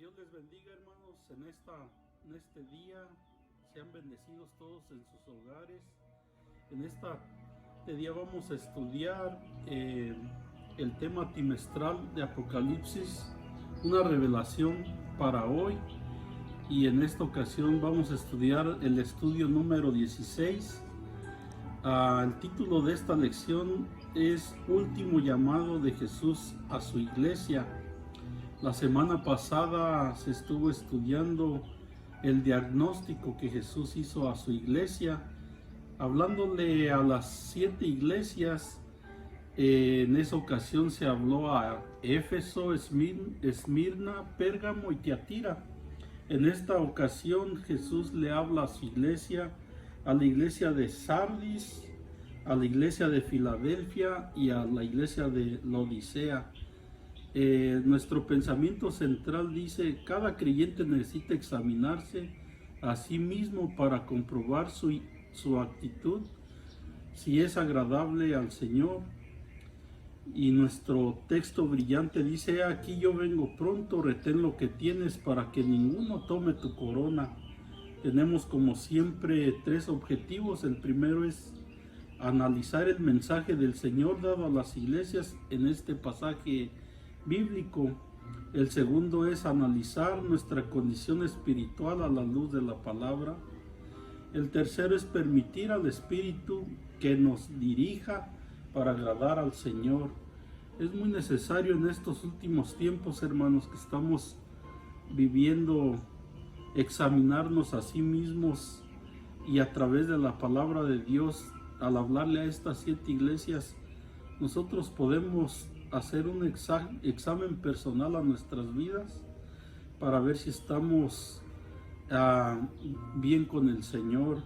Dios les bendiga, hermanos, en este día. Sean bendecidos todos en sus hogares. En este día vamos a estudiar el tema trimestral de Apocalipsis, una revelación para hoy. Y en esta ocasión vamos a estudiar el estudio número 16. El título de esta lección es Último llamado de Jesús a su iglesia. La semana pasada se estuvo estudiando el diagnóstico que Jesús hizo a su iglesia, hablándole a las 7 iglesias. En esa ocasión se habló a Éfeso, Esmirna, Pérgamo y Tiatira. En esta ocasión Jesús le habla a su iglesia, a la iglesia de Sardis, a la iglesia de Filadelfia y a la iglesia de Laodicea. Nuestro pensamiento central dice: cada creyente necesita examinarse a sí mismo para comprobar su actitud, si es agradable al Señor. Y nuestro texto brillante dice: aquí yo vengo pronto, retén lo que tienes para que ninguno tome tu corona. Tenemos como siempre 3 objetivos. El primero es analizar el mensaje del Señor dado a las iglesias en este pasaje bíblico. El segundo es analizar nuestra condición espiritual a la luz de la palabra. El tercero es permitir al Espíritu que nos dirija para agradar al Señor. Es muy necesario en estos últimos tiempos, hermanos, que estamos viviendo, examinarnos a sí mismos, y a través de la palabra de Dios, al hablarle a estas 7 iglesias, nosotros podemos hacer un examen personal a nuestras vidas para ver si estamos bien con el Señor.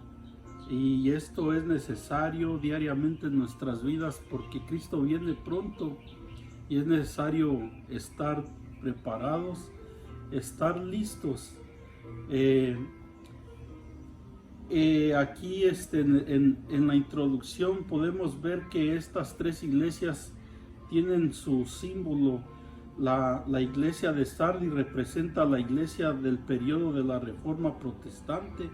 Y esto es necesario diariamente en nuestras vidas, porque Cristo viene pronto y es necesario estar preparados, estar listos. Aquí en la introducción podemos ver que estas 3 iglesias tienen su símbolo. La iglesia de Sardis representa a la iglesia del periodo de la Reforma Protestante.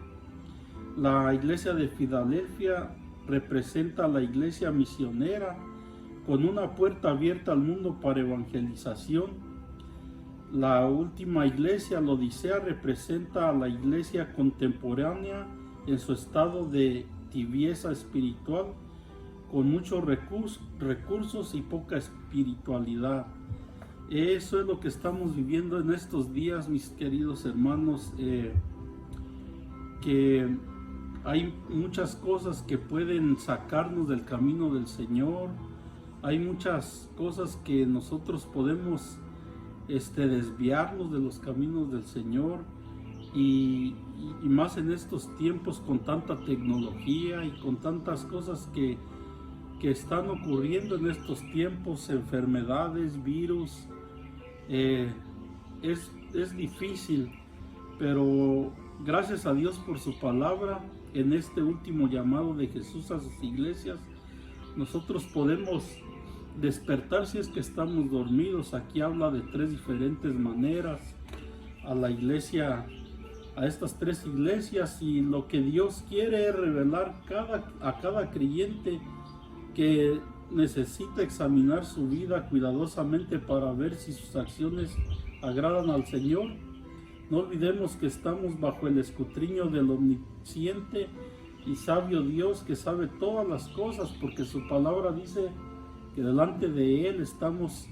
La iglesia de Filadelfia representa a la iglesia misionera, con una puerta abierta al mundo para evangelización. La última iglesia, Laodicea, representa a la iglesia contemporánea en su estado de tibieza espiritual, con muchos recursos y poca espiritualidad. Eso es lo que estamos viviendo en estos días, mis queridos hermanos, que hay muchas cosas que pueden sacarnos del camino del Señor. Hay muchas cosas que nosotros podemos desviarnos de los caminos del Señor, y más en estos tiempos con tanta tecnología y con tantas cosas que están ocurriendo en estos tiempos, enfermedades, virus. Es difícil, pero gracias a Dios por su palabra. En este último llamado de Jesús a sus iglesias, nosotros podemos despertar si es que estamos dormidos. Aquí habla de 3 diferentes maneras a la iglesia, a estas 3 iglesias, y lo que Dios quiere es revelar a cada creyente que necesita examinar su vida cuidadosamente para ver si sus acciones agradan al Señor. No olvidemos que estamos bajo el escrutinio del omnisciente y sabio Dios, que sabe todas las cosas, porque su palabra dice que delante de Él estamos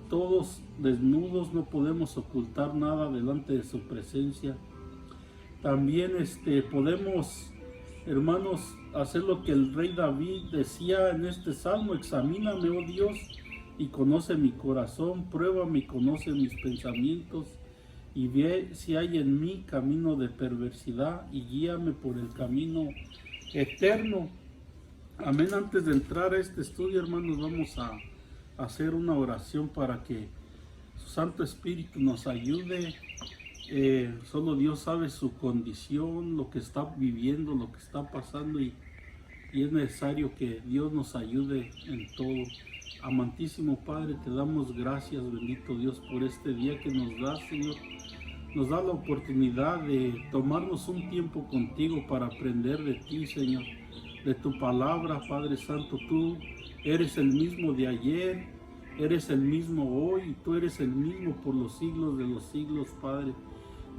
todos desnudos, no podemos ocultar nada delante de su presencia. También podemos, hermanos, hacer lo que el rey David decía en este salmo: examíname, oh Dios, y conoce mi corazón, pruébame y conoce mis pensamientos, y ve si hay en mí camino de perversidad, y guíame por el camino eterno. Amén. Antes de entrar a este estudio, hermanos, vamos a hacer una oración para que su Santo Espíritu nos ayude. Solo Dios sabe su condición, lo que está viviendo, lo que está pasando, y es necesario que Dios nos ayude en todo. Amantísimo Padre, te damos gracias, bendito Dios, por este día que nos das, Señor. nos da la oportunidad de tomarnos un tiempo contigo para aprender de ti, Señor, de tu palabra, Padre Santo. Tú eres el mismo de ayer, eres el mismo hoy, y tú eres el mismo por los siglos de los siglos, Padre.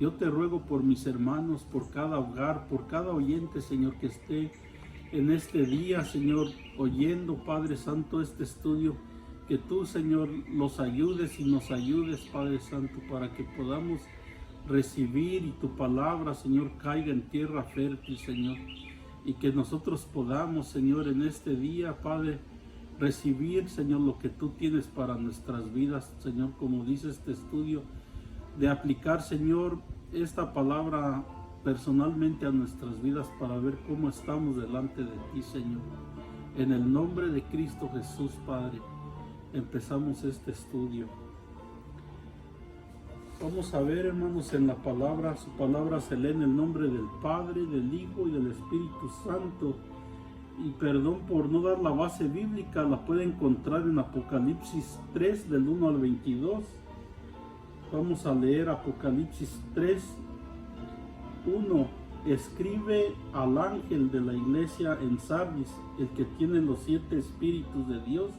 Yo te ruego por mis hermanos, por cada hogar, por cada oyente, Señor, que esté en este día, Señor, oyendo, Padre Santo, este estudio, que tú, Señor, los ayudes y nos ayudes, Padre Santo, para que podamos recibir y tu palabra, Señor, caiga en tierra fértil, Señor, y que nosotros podamos, Señor, en este día, Padre, recibir, Señor, lo que tú tienes para nuestras vidas, Señor, como dice este estudio, de aplicar, Señor, esta palabra personalmente a nuestras vidas para ver cómo estamos delante de ti, Señor. En el nombre de Cristo Jesús, Padre, empezamos este estudio. Vamos a ver, hermanos, en la palabra, su palabra se lee en el nombre del Padre, del Hijo y del Espíritu Santo. Y perdón por no dar la base bíblica, la puede encontrar en Apocalipsis 3, del 1 al 22. Vamos a leer Apocalipsis 3, 1. Escribe al ángel de la iglesia en Sardis, el que tiene los 7 espíritus de Dios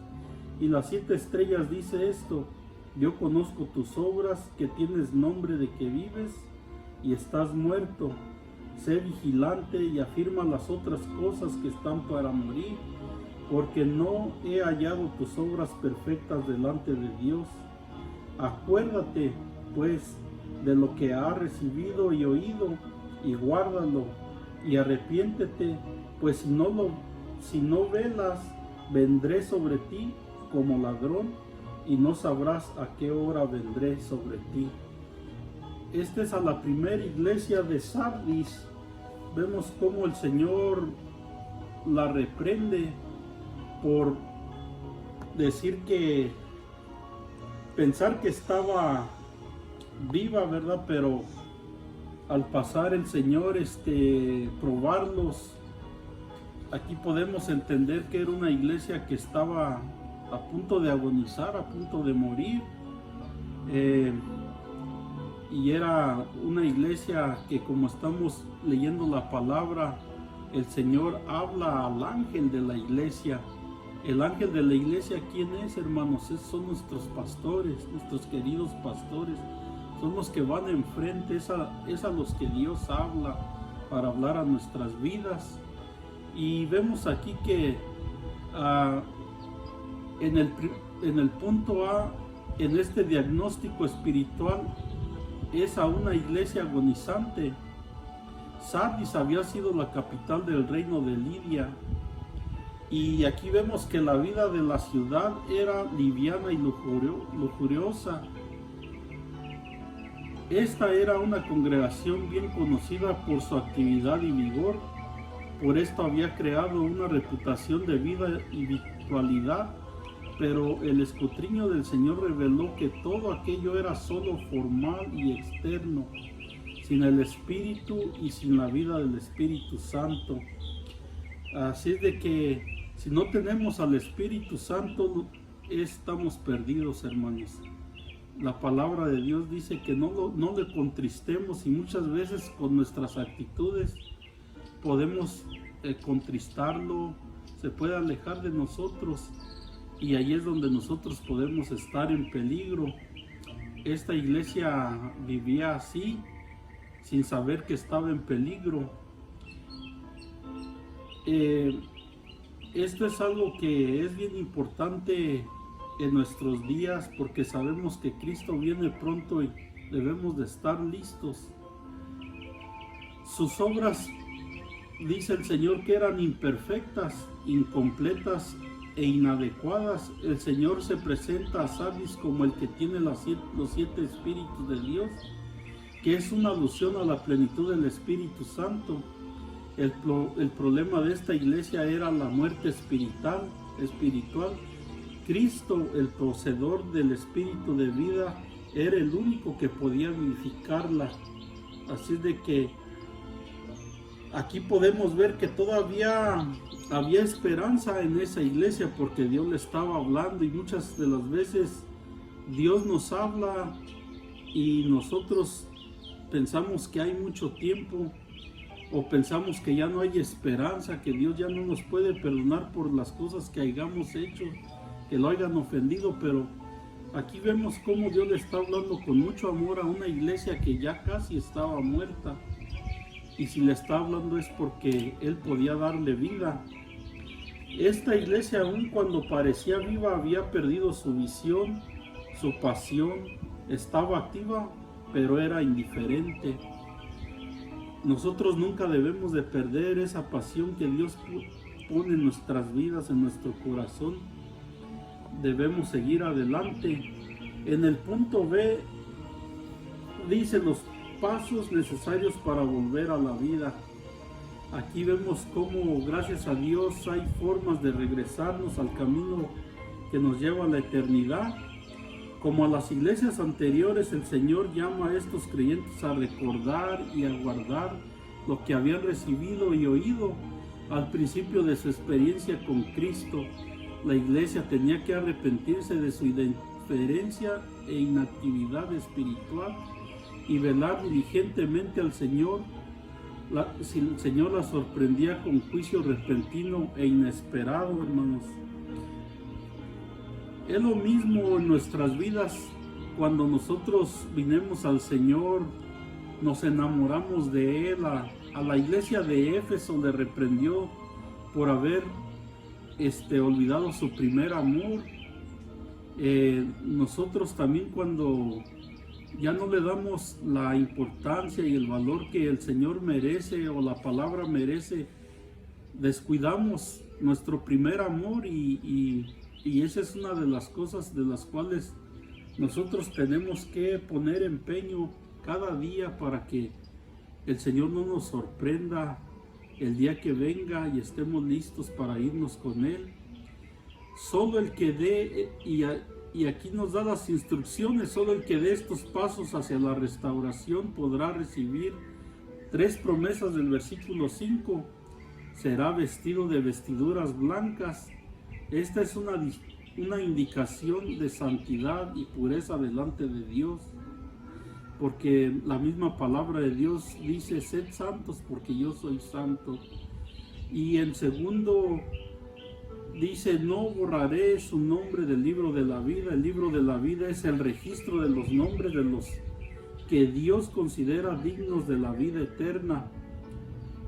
y las 7 estrellas, dice esto: yo conozco tus obras, que tienes nombre de que vives y estás muerto. Sé vigilante y afirma las otras cosas que están para morir, porque no he hallado tus obras perfectas delante de Dios. Acuérdate, pues, de lo que has recibido y oído, y guárdalo, y arrepiéntete, pues si no velas, vendré sobre ti como ladrón, y no sabrás a qué hora vendré sobre ti. Esta es a la primera iglesia de Sardis. Vemos cómo el Señor la reprende por pensar que estaba viva, ¿verdad? Pero al pasar el Señor, probarlos, aquí podemos entender que era una iglesia que estaba a punto de agonizar, a punto de morir. Y era una iglesia que, como estamos leyendo la palabra, el Señor habla al ángel de la iglesia. El ángel de la iglesia, ¿quién es, hermanos? Son nuestros pastores, nuestros queridos pastores. Son los que van enfrente, es a los que Dios habla para hablar a nuestras vidas. Y vemos aquí que en el punto A, en este diagnóstico espiritual, es a una iglesia agonizante. Sardis había sido la capital del reino de Lidia, y aquí vemos que la vida de la ciudad era liviana y lujuriosa. Esta era una congregación bien conocida por su actividad y vigor. Por esto había creado una reputación de vida y virtualidad, pero el escudriño del Señor reveló que todo aquello era solo formal y externo, sin el Espíritu y sin la vida del Espíritu Santo. Así es de que si no tenemos al Espíritu Santo, estamos perdidos, hermanos. La palabra de Dios dice que no le contristemos, y muchas veces con nuestras actitudes podemos contristarlo, se puede alejar de nosotros, y ahí es donde nosotros podemos estar en peligro. Esta iglesia vivía así, sin saber que estaba en peligro. Esto es algo que es bien importante en nuestros días, porque sabemos que Cristo viene pronto y debemos de estar listos. Sus obras, dice el Señor, que eran imperfectas, incompletas e inadecuadas. El Señor se presenta a Sardis como el que tiene los 7 espíritus de Dios, que es una alusión a la plenitud del Espíritu Santo. El problema de esta iglesia era la muerte espiritual. Cristo, el poseedor del espíritu de vida, era el único que podía vivificarla. Así de que aquí podemos ver que todavía había esperanza en esa iglesia, porque Dios le estaba hablando, y muchas de las veces Dios nos habla y nosotros pensamos que hay mucho tiempo, o pensamos que ya no hay esperanza, que Dios ya no nos puede perdonar por las cosas que hayamos hecho, que lo hayan ofendido, pero aquí vemos cómo Dios le está hablando con mucho amor a una iglesia que ya casi estaba muerta. Y si le está hablando es porque Él podía darle vida. Esta iglesia, aun cuando parecía viva, había perdido su visión, su pasión, estaba activa, pero era indiferente. Nosotros nunca debemos de perder esa pasión que Dios pone en nuestras vidas, en nuestro corazón. Debemos seguir adelante. En el punto B dice los pasos necesarios para volver a la vida. Aquí vemos cómo, gracias a Dios, hay formas de regresarnos al camino que nos lleva a la eternidad. Como a las iglesias anteriores, el Señor llama a estos creyentes a recordar y a guardar lo que habían recibido y oído al principio de su experiencia con Cristo. La iglesia tenía que arrepentirse de su indiferencia e inactividad espiritual y velar diligentemente al Señor. Si el Señor la sorprendía con juicio repentino e inesperado, hermanos. Es lo mismo en nuestras vidas. Cuando nosotros vinimos al Señor, nos enamoramos de Él. A la iglesia de Éfeso le reprendió por haber olvidado su primer amor. Nosotros también, cuando ya no le damos la importancia y el valor que el Señor merece o la palabra merece, descuidamos nuestro primer amor y esa es una de las cosas de las cuales nosotros tenemos que poner empeño cada día para que el Señor no nos sorprenda el día que venga y estemos listos para irnos con Él. Solo el que dé, y aquí nos da las instrucciones, solo el que dé estos pasos hacia la restauración podrá recibir 3 promesas del versículo 5. Será vestido de vestiduras blancas. Esta es una indicación de santidad y pureza delante de Dios, porque la misma palabra de Dios dice: sed santos porque yo soy santo. Y en segundo dice: no borraré su nombre del libro de la vida. El libro de la vida es el registro de los nombres de los que Dios considera dignos de la vida eterna.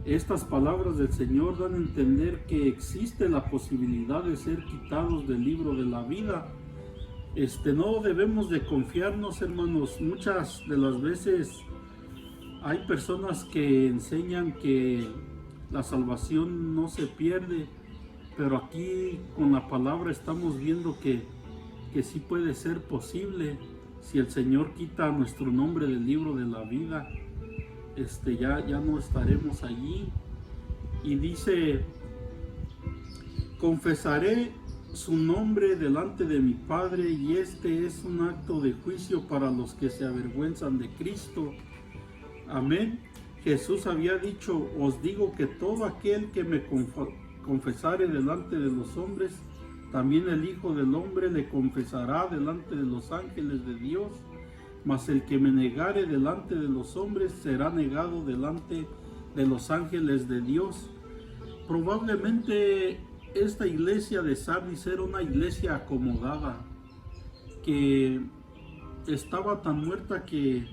Estas palabras del Señor dan a entender que existe la posibilidad de ser quitados del libro de la vida. No debemos de confiarnos, hermanos. Muchas de las veces hay personas que enseñan que la salvación no se pierde, pero aquí con la palabra estamos viendo que sí puede ser posible. Si el Señor quita nuestro nombre del libro de la vida, ya no estaremos allí. Y dice: confesaré su nombre delante de mi Padre, y este es un acto de juicio para los que se avergüenzan de Cristo. Amén. Jesús había dicho: os digo que todo aquel que me confesare delante de los hombres, también el Hijo del Hombre le confesará delante de los ángeles de Dios. Mas el que me negare delante de los hombres será negado delante de los ángeles de Dios. Probablemente esta iglesia de Sardis era una iglesia acomodada, que estaba tan muerta que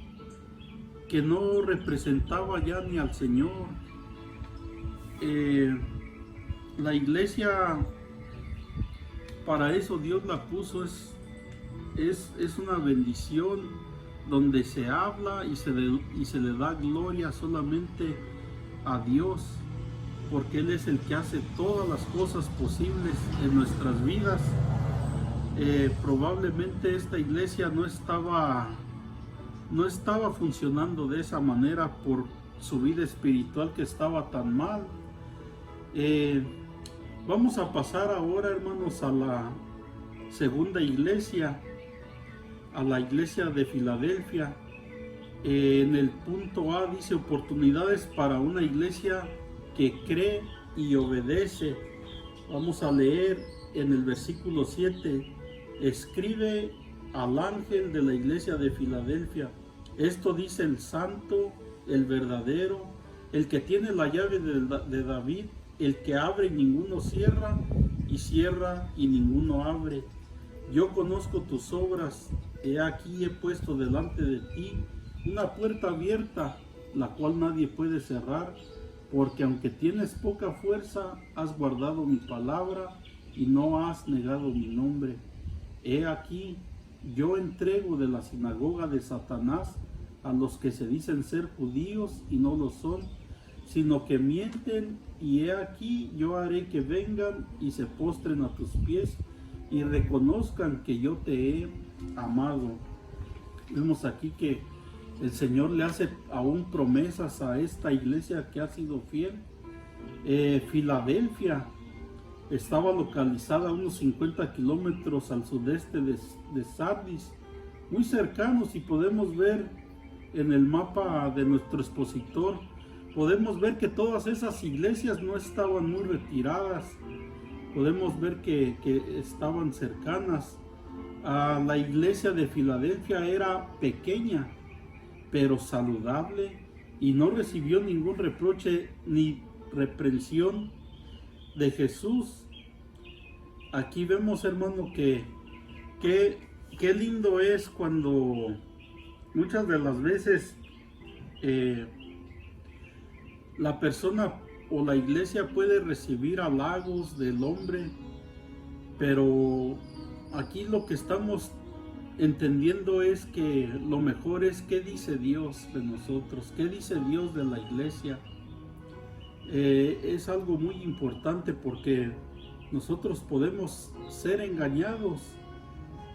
no representaba ya ni al Señor. La iglesia, para eso Dios la puso, es una bendición donde se habla y se le da gloria solamente a Dios, porque Él es el que hace todas las cosas posibles en nuestras vidas. Probablemente esta iglesia no estaba funcionando de esa manera por su vida espiritual, que estaba tan mal. Vamos a pasar ahora, hermanos, a la segunda iglesia, a la iglesia de Filadelfia. En el punto A dice: oportunidades para una iglesia que cree y obedece. Vamos a leer en el versículo 7: escribe al ángel de la iglesia de Filadelfia, Esto dice el santo, el verdadero, el que tiene la llave de David, el que abre y ninguno cierra, y cierra y ninguno abre. Yo conozco tus obras, he aquí he puesto delante de ti una puerta abierta, la cual nadie puede cerrar, porque aunque tienes poca fuerza, has guardado mi palabra y no has negado mi nombre. He aquí, yo entrego de la sinagoga de Satanás a los que se dicen ser judíos y no lo son, sino que mienten, y he aquí, yo haré que vengan y se postren a tus pies y reconozcan que yo te he amado. Vemos aquí que el Señor le hace aún promesas a esta iglesia que ha sido fiel. Filadelfia estaba localizada a unos 50 kilómetros al sudeste de Sardis, muy cercanos, y podemos ver en el mapa de nuestro expositor, podemos ver que todas esas iglesias no estaban muy retiradas, podemos ver que estaban cercanas. La iglesia de Filadelfia era pequeña, pero saludable, y no recibió ningún reproche ni reprensión de Jesús. Aquí vemos, hermano, que qué lindo es cuando muchas de las veces la persona o la iglesia puede recibir halagos del hombre, pero aquí lo que estamos entendiendo es que lo mejor es qué dice Dios de nosotros, qué dice Dios de la iglesia. Es algo muy importante porque nosotros podemos ser engañados,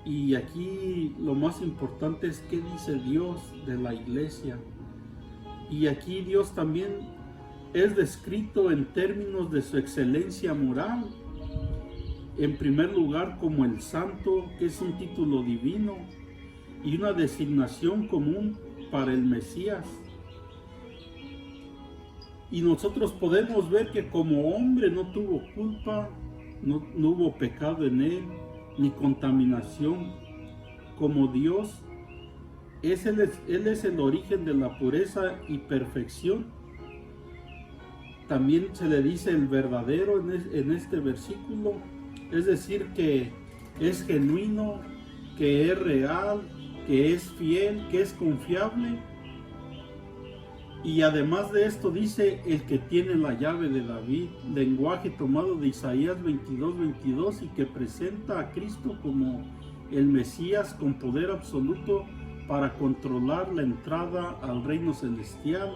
y aquí lo más importante es qué dice Dios de la iglesia. Y aquí Dios también es descrito en términos de su excelencia moral. En primer lugar, como el santo, que es un título divino y una designación común para el Mesías. Y nosotros podemos ver que como hombre no tuvo culpa, no hubo pecado en él, ni contaminación. Como Dios, Él es el origen de la pureza y perfección. También se le dice el verdadero en este versículo, es decir, que es genuino, que es real, que es fiel, que es confiable. Y además de esto dice el que tiene la llave de David, lenguaje tomado de Isaías 22:22, y que presenta a Cristo como el Mesías con poder absoluto para controlar la entrada al reino celestial.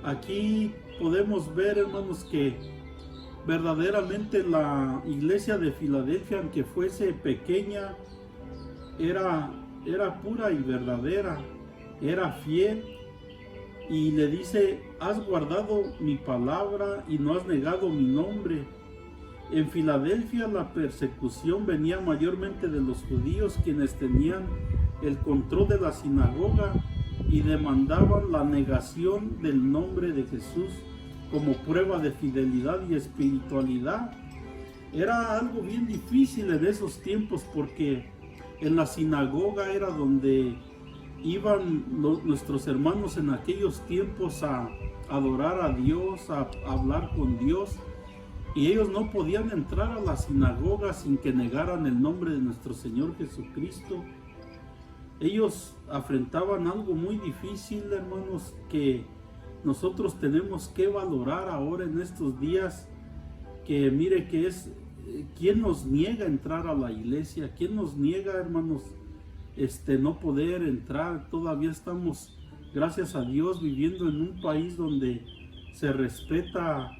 Aquí podemos ver, hermanos, que verdaderamente la iglesia de Filadelfia, aunque fuese pequeña, era pura y verdadera, era fiel. Y le dice, has guardado mi palabra y no has negado mi nombre. En Filadelfia la persecución venía mayormente de los judíos, quienes tenían el control de la sinagoga y demandaban la negación del nombre de Jesús como prueba de fidelidad y espiritualidad. Era algo bien difícil en esos tiempos, porque en la sinagoga era donde iban nuestros hermanos en aquellos tiempos a adorar a Dios, a hablar con Dios, y ellos no podían entrar a la sinagoga sin que negaran el nombre de nuestro Señor Jesucristo. Ellos afrontaban algo muy difícil, hermanos, que nosotros tenemos que valorar ahora en estos días, que mire que es, ¿quién nos niega entrar a la iglesia? ¿Quién nos niega, hermanos, no poder entrar? Todavía estamos, gracias a Dios, viviendo en un país donde se respeta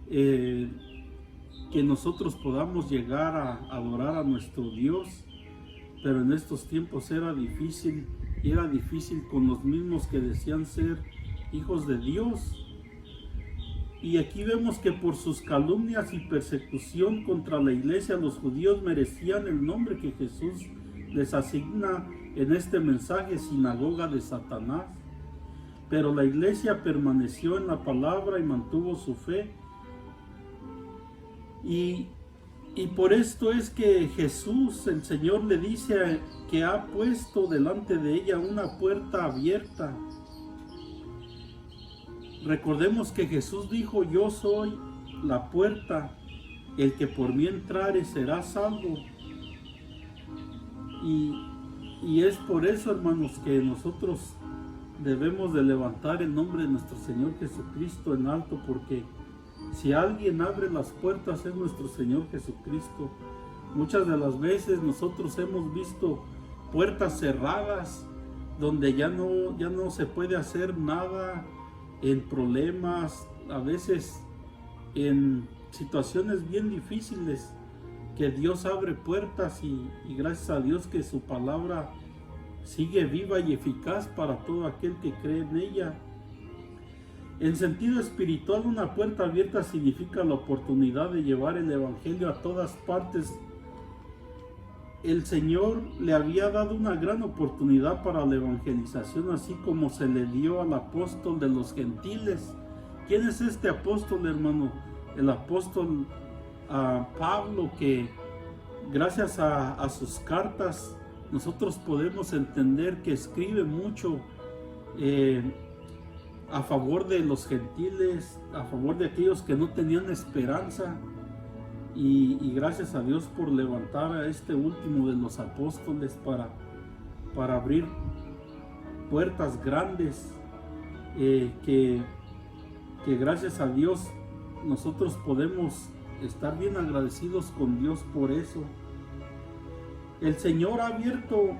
que nosotros podamos llegar a adorar a nuestro Dios, pero en estos tiempos era difícil con los mismos que decían ser hijos de Dios. Y aquí vemos que por sus calumnias y persecución contra la iglesia, los judíos merecían el nombre que Jesús les asigna en este mensaje, sinagoga de Satanás. Pero la iglesia permaneció en la palabra y mantuvo su fe. Y Y por esto es que Jesús, el Señor, le dice que ha puesto delante de ella una puerta abierta. Recordemos que Jesús dijo: yo soy la puerta, el que por mí entrare será salvo. Y es por eso, hermanos, que nosotros debemos de levantar el nombre de nuestro Señor Jesucristo en alto, porque si alguien abre las puertas es nuestro Señor Jesucristo. Muchas de las veces nosotros hemos visto puertas cerradas donde ya no se puede hacer nada, en problemas, a veces en situaciones bien difíciles, que Dios abre puertas y gracias a Dios que su palabra sigue viva y eficaz para todo aquel que cree en ella. En sentido espiritual, una puerta abierta significa la oportunidad de llevar el Evangelio a todas partes. El Señor le había dado una gran oportunidad para la evangelización, así como se le dio al apóstol de los gentiles. ¿Quién es este apóstol, hermano? El apóstol Pablo, que gracias a sus cartas nosotros podemos entender que escribe mucho a favor de los gentiles, a favor de aquellos que no tenían esperanza. Y gracias a Dios por levantar a este último de los apóstoles para abrir puertas grandes, que gracias a Dios nosotros podemos estar bien agradecidos con Dios por eso. El Señor ha abierto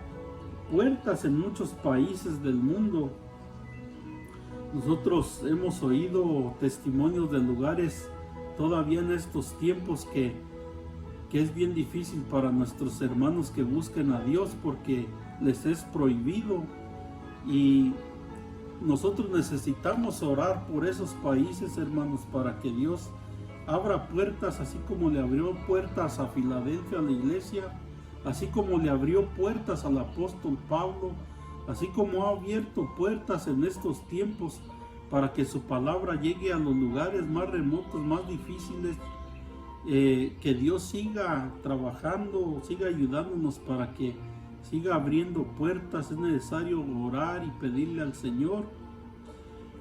puertas en muchos países del mundo. Nosotros hemos oído testimonios de lugares todavía en estos tiempos que es bien difícil para nuestros hermanos que busquen a Dios porque les es prohibido, y nosotros necesitamos orar por esos países, hermanos, para que Dios abra puertas, así como le abrió puertas a Filadelfia, a la iglesia, así como le abrió puertas al apóstol Pablo, así como ha abierto puertas en estos tiempos para que su palabra llegue a los lugares más remotos, más difíciles. Que Dios siga trabajando, siga ayudándonos para que siga abriendo puertas. Es necesario orar y pedirle al Señor.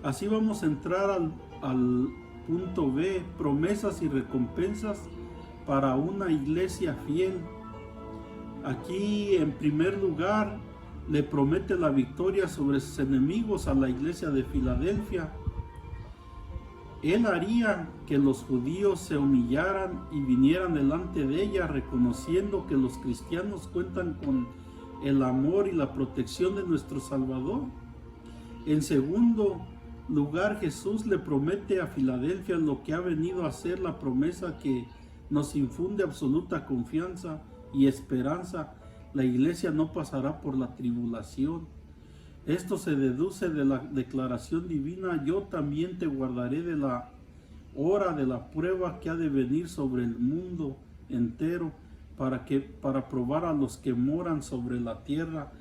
Así vamos a entrar al punto B: promesas y recompensas para una iglesia fiel. Aquí, en primer lugar, le promete la victoria sobre sus enemigos a la iglesia de Filadelfia. Él haría que los judíos se humillaran y vinieran delante de ella, reconociendo que los cristianos cuentan con el amor y la protección de nuestro Salvador. En segundo lugar, Jesús le promete a Filadelfia lo que ha venido a ser la promesa que nos infunde absoluta confianza y esperanza: la iglesia no pasará por la tribulación. Esto se deduce de la declaración divina: yo también te guardaré de la hora de la prueba que ha de venir sobre el mundo entero, para probar a los que moran sobre la tierra.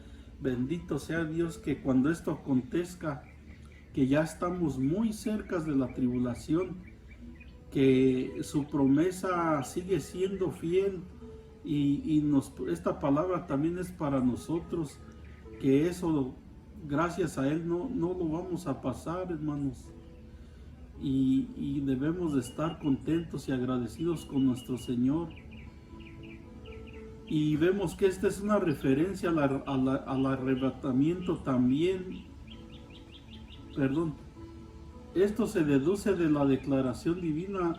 Bendito sea Dios, que cuando esto acontezca, que ya estamos muy cerca de la tribulación, que su promesa sigue siendo fiel, y esta palabra también es para nosotros, que eso, gracias a Él, no lo vamos a pasar, hermanos, y debemos de estar contentos y agradecidos con nuestro Señor. Y vemos que esta es una referencia al arrebatamiento también. Esto se deduce de la declaración divina: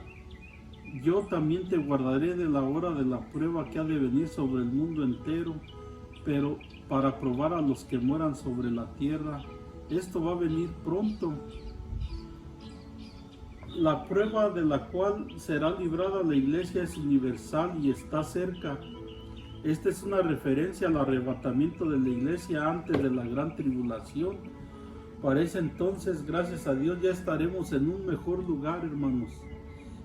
yo también te guardaré de la hora de la prueba que ha de venir sobre el mundo entero, pero para probar a los que mueran sobre la tierra. Esto va a venir pronto. La prueba de la cual será librada la iglesia es universal y está cerca. Esta es una referencia al arrebatamiento de la iglesia antes de la gran tribulación. Para ese entonces, gracias a Dios, ya estaremos en un mejor lugar, hermanos.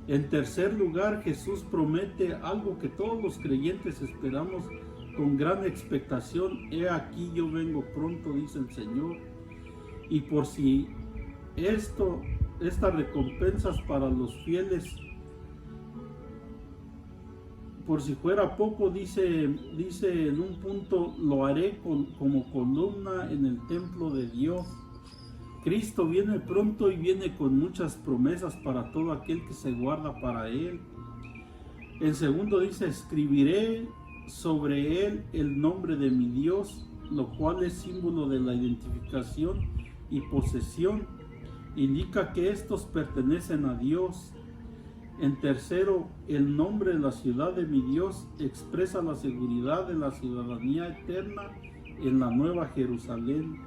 En tercer lugar, Jesús promete algo que todos los creyentes esperamos con gran expectación: he aquí yo vengo pronto, dice el Señor. Y por si estas recompensas para los fieles, por si fuera poco, dice en un punto, lo haré como columna en el templo de Dios. Cristo viene pronto y viene con muchas promesas para todo aquel que se guarda para Él. En segundo dice, escribiré sobre Él el nombre de mi Dios, lo cual es símbolo de la identificación y posesión. Indica que estos pertenecen a Dios. En tercero, el nombre de la ciudad de mi Dios expresa la seguridad de la ciudadanía eterna en la Nueva Jerusalén.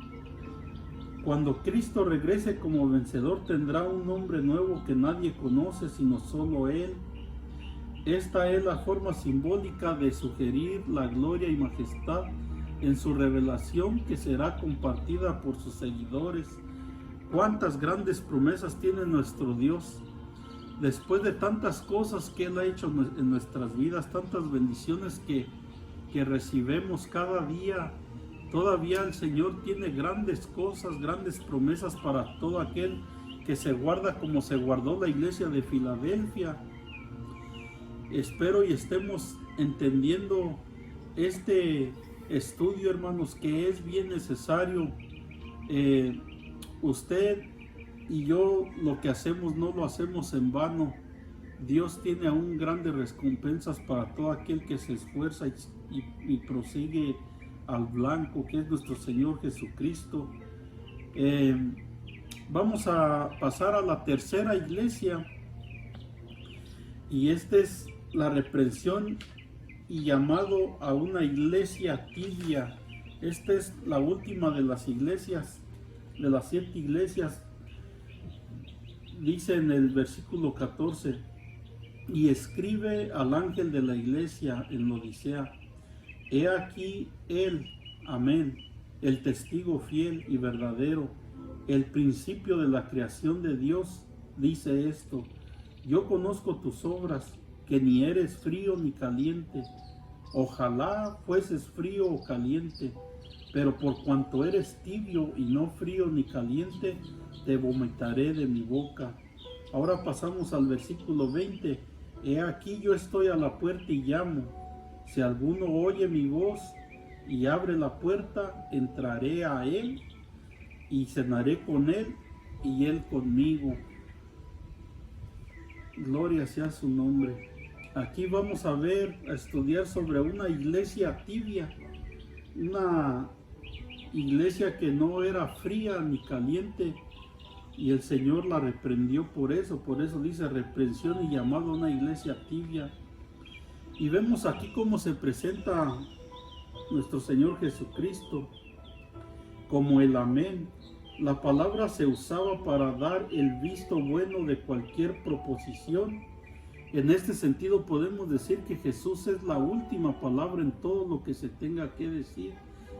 Cuando Cristo regrese como vencedor, tendrá un nombre nuevo que nadie conoce sino solo Él. Esta es la forma simbólica de sugerir la gloria y majestad en su revelación, que será compartida por sus seguidores. Cuántas grandes promesas tiene nuestro Dios. Después de tantas cosas que Él ha hecho en nuestras vidas, tantas bendiciones que recibimos cada día, todavía el Señor tiene grandes cosas, grandes promesas para todo aquel que se guarda, como se guardó la iglesia de Filadelfia. Espero y estemos entendiendo este estudio, hermanos, que es bien necesario. Usted y yo lo que hacemos no lo hacemos en vano. Dios tiene aún grandes recompensas para todo aquel que se esfuerza y prosigue al blanco, que es nuestro Señor Jesucristo. Vamos a pasar a la tercera iglesia, y esta es la reprensión y llamado a una iglesia tibia. Esta es la última de las iglesias, de las 7 iglesias. Dice en el versículo 14, y escribe al ángel de la iglesia en Odisea, he aquí él, amén, el testigo fiel y verdadero, el principio de la creación de Dios, dice esto, yo conozco tus obras, que ni eres frío ni caliente. Ojalá fueses frío o caliente, pero por cuanto eres tibio y no frío ni caliente, te vomitaré de mi boca. Ahora pasamos al versículo 20. He aquí yo estoy a la puerta y llamo. Si alguno oye mi voz y abre la puerta, entraré a él y cenaré con él y él conmigo. Gloria sea su nombre. Aquí vamos a estudiar sobre una iglesia tibia, una iglesia que no era fría ni caliente, y el Señor la reprendió por eso dice reprensión y llamado a una iglesia tibia. Y vemos aquí cómo se presenta nuestro Señor Jesucristo como el amén. La palabra se usaba para dar el visto bueno de cualquier proposición. En este sentido podemos decir que Jesús es la última palabra en todo lo que se tenga que decir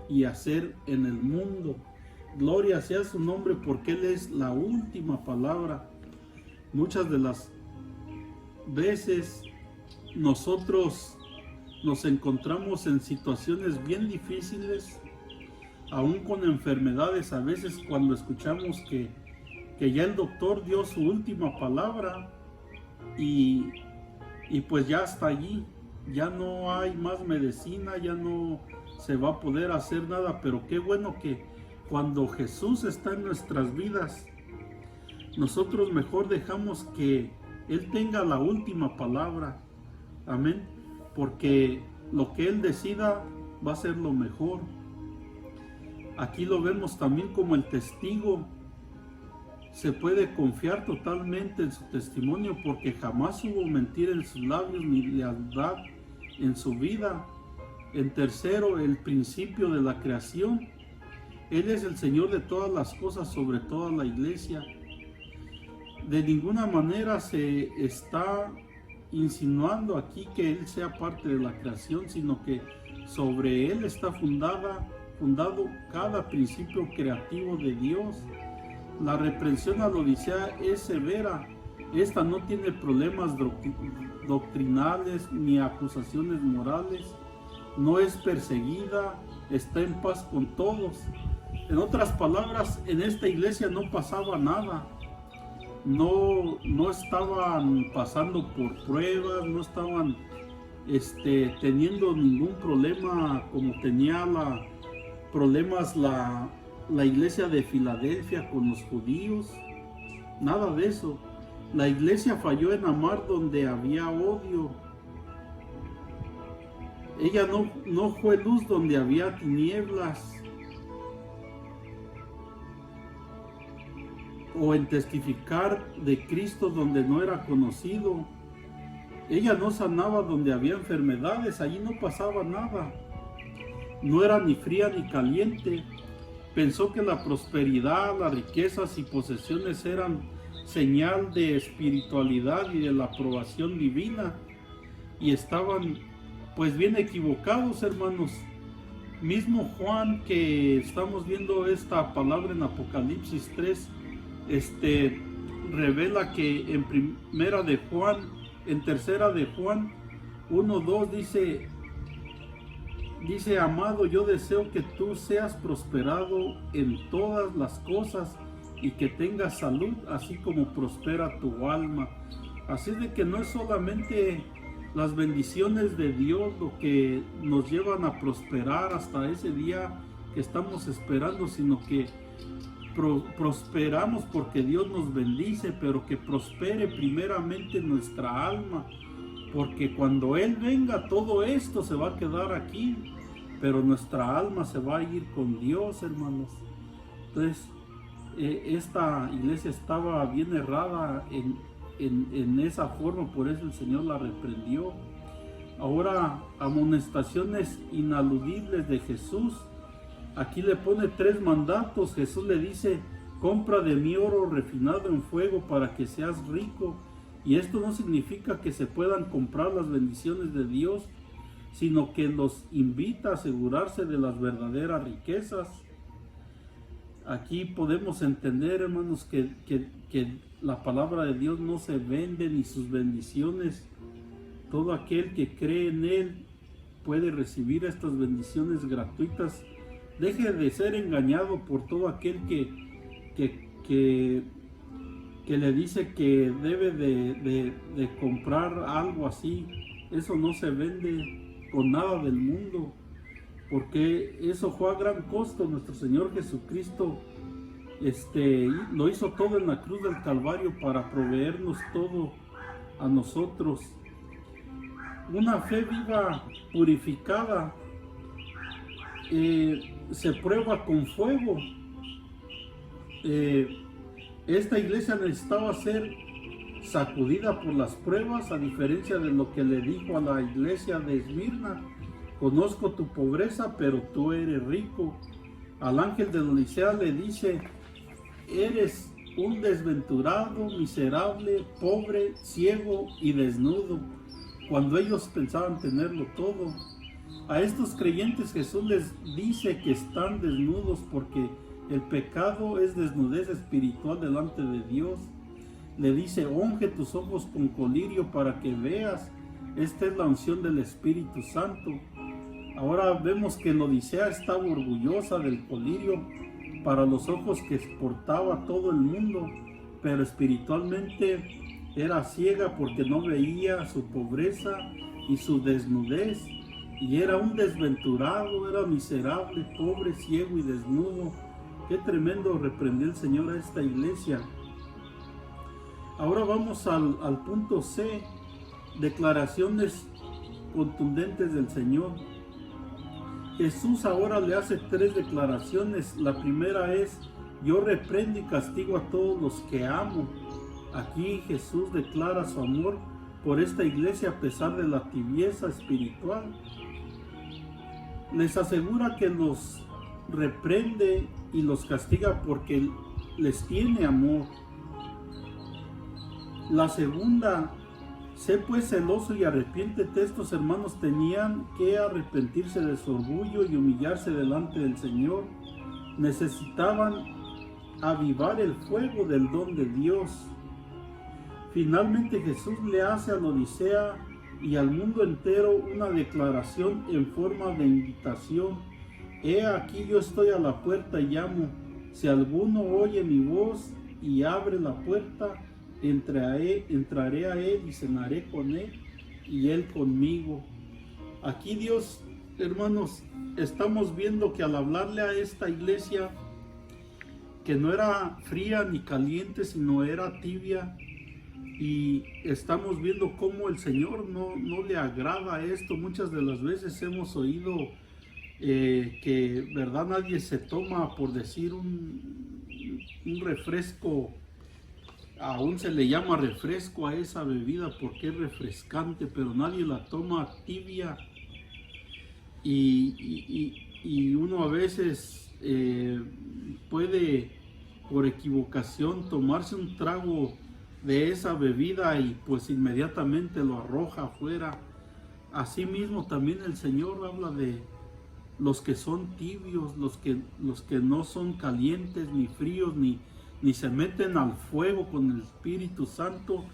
y hacer en el mundo. Gloria sea su nombre, porque Él es la última palabra. Muchas de las veces nosotros nos encontramos en situaciones bien difíciles, aún con enfermedades. A veces cuando escuchamos que ya el doctor dio su última palabra y pues ya hasta allí, ya no hay más medicina, ya no se va a poder hacer nada. Pero qué bueno que cuando Jesús está en nuestras vidas, nosotros mejor dejamos que Él tenga la última palabra. Amén. Porque lo que Él decida va a ser lo mejor. Aquí lo vemos también como el testigo. Se puede confiar totalmente en su testimonio, porque jamás hubo mentira en sus labios ni lealtad en su vida. En tercero, el principio de la creación. Él es el Señor de todas las cosas, sobre toda la iglesia. De ninguna manera se está insinuando aquí que Él sea parte de la creación, sino que sobre Él está fundado cada principio creativo de Dios. La reprensión a la Odisea es severa. Esta no tiene problemas doctrinales ni acusaciones morales. No es perseguida, está en paz con todos. En otras palabras, en esta iglesia no pasaba nada. No estaban pasando por pruebas, no estaban teniendo ningún problema como tenía problemas la iglesia de Filadelfia con los judíos. Nada de eso. La iglesia falló en amar donde había odio. Ella no fue luz donde había tinieblas. O en testificar de Cristo donde no era conocido. Ella no sanaba donde había enfermedades, allí no pasaba nada. No era ni fría ni caliente. Pensó que la prosperidad, las riquezas y posesiones eran señal de espiritualidad y de la aprobación divina. Y estaban pues bien equivocados, hermanos. Mismo Juan, que estamos viendo esta palabra en Apocalipsis 3, revela que en tercera de Juan 1:2 dice, amado, yo deseo que tú seas prosperado en todas las cosas y que tengas salud, así como prospera tu alma. Así de que no es solamente las bendiciones de Dios lo que nos llevan a prosperar hasta ese día que estamos esperando, sino que prosperamos porque Dios nos bendice, pero que prospere primeramente nuestra alma, porque cuando Él venga todo esto se va a quedar aquí, pero nuestra alma se va a ir con Dios, hermanos. Entonces esta iglesia estaba bien errada en esa forma, por eso el Señor la reprendió. Ahora, amonestaciones inaludibles de Jesús. Aquí le pone 3 mandatos. Jesús le dice, compra de mí oro refinado en fuego para que seas rico. Y esto no significa que se puedan comprar las bendiciones de Dios, sino que los invita a asegurarse de las verdaderas riquezas. Aquí podemos entender, hermanos, que la palabra de Dios no se vende, ni sus bendiciones. Todo aquel que cree en Él puede recibir estas bendiciones gratuitas. Deje de ser engañado por todo aquel que le dice que debe de comprar algo así. Eso no se vende con nada del mundo, porque eso fue a gran costo. Nuestro Señor Jesucristo lo hizo todo en la cruz del Calvario para proveernos todo a nosotros. Una fe viva, purificada, se prueba con fuego. Esta iglesia necesitaba ser sacudida por las pruebas, a diferencia de lo que le dijo a la iglesia de Esmirna: conozco tu pobreza, pero tú eres rico. Al ángel de la Odisea le dice: eres un desventurado, miserable, pobre, ciego y desnudo, cuando ellos pensaban tenerlo todo. A estos creyentes Jesús les dice que están desnudos, porque el pecado es desnudez espiritual delante de Dios. Le dice: unge tus ojos con colirio para que veas. Esta es la unción del Espíritu Santo. Ahora vemos que la Odisea estaba orgullosa del colirio para los ojos que exportaba todo el mundo, pero espiritualmente era ciega porque no veía su pobreza y su desnudez, y era un desventurado, era miserable, pobre, ciego y desnudo. Qué tremendo reprendió el Señor a esta iglesia. Ahora vamos al punto C, declaraciones contundentes del Señor. Jesús ahora le hace 3 declaraciones. La primera es: yo reprendo y castigo a todos los que amo. Aquí Jesús declara su amor por esta iglesia a pesar de la tibieza espiritual. Les asegura que los reprende y los castiga porque les tiene amor. La segunda: sé pues celoso y arrepiéntete. Estos hermanos tenían que arrepentirse de su orgullo y humillarse delante del Señor. Necesitaban avivar el fuego del don de Dios. Finalmente Jesús le hace a la Odisea y al mundo entero una declaración en forma de invitación. He aquí, yo estoy a la puerta y llamo. Si alguno oye mi voz y abre la puerta, entraré a él y cenaré con él y él conmigo. Aquí Dios, hermanos, estamos viendo que al hablarle a esta iglesia, que no era fría ni caliente, sino era tibia, y estamos viendo cómo el Señor no le agrada esto. Muchas de las veces hemos oído que, verdad, nadie se toma, por decir, un refresco, aún se le llama refresco a esa bebida porque es refrescante, pero nadie la toma tibia. Y uno a veces puede por equivocación tomarse un trago de esa bebida y pues inmediatamente lo arroja afuera. Asimismo también el Señor habla de los que son tibios, los que no son calientes ni fríos, ni se meten al fuego con el Espíritu Santo,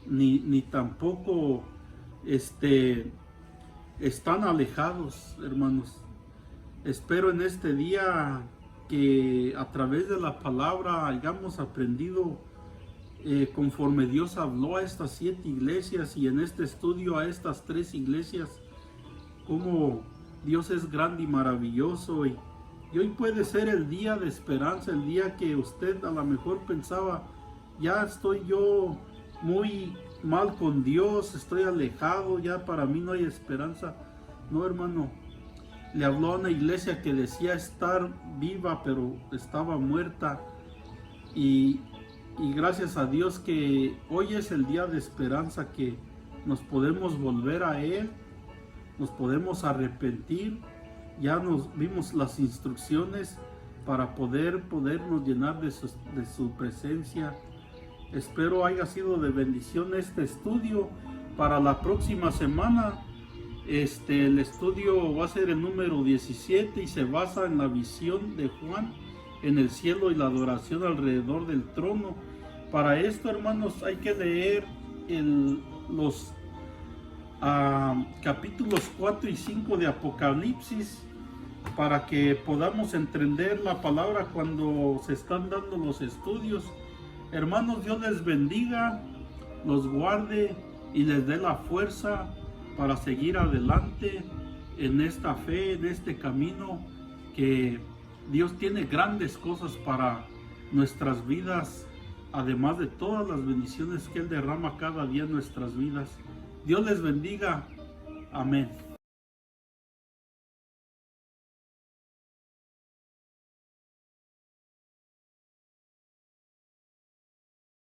ni tampoco están alejados, hermanos. Espero en este día que a través de la palabra hayamos aprendido conforme Dios habló a estas 7 iglesias, y en este estudio a estas 3 iglesias, cómo Dios es grande y maravilloso. Y hoy puede ser el día de esperanza, el día que usted a lo mejor pensaba, ya estoy yo muy mal con Dios, estoy alejado, ya para mí no hay esperanza. No, hermano, le habló a una iglesia que decía estar viva, pero estaba muerta. Y gracias a Dios que hoy es el día de esperanza, que nos podemos volver a Él, nos podemos arrepentir. Ya nos vimos las instrucciones para podernos llenar de su presencia. Espero haya sido de bendición este estudio. Para la próxima semana, el estudio va a ser el número 17 y se basa en la visión de Juan en el cielo y la adoración alrededor del trono. Para esto, hermanos, hay que leer los capítulos 4 y 5 de Apocalipsis, para que podamos entender la palabra cuando se están dando los estudios. Hermanos, Dios les bendiga, los guarde y les dé la fuerza para seguir adelante en esta fe, en este camino, que Dios tiene grandes cosas para nuestras vidas, además de todas las bendiciones que Él derrama cada día en nuestras vidas. Dios les bendiga. Amén.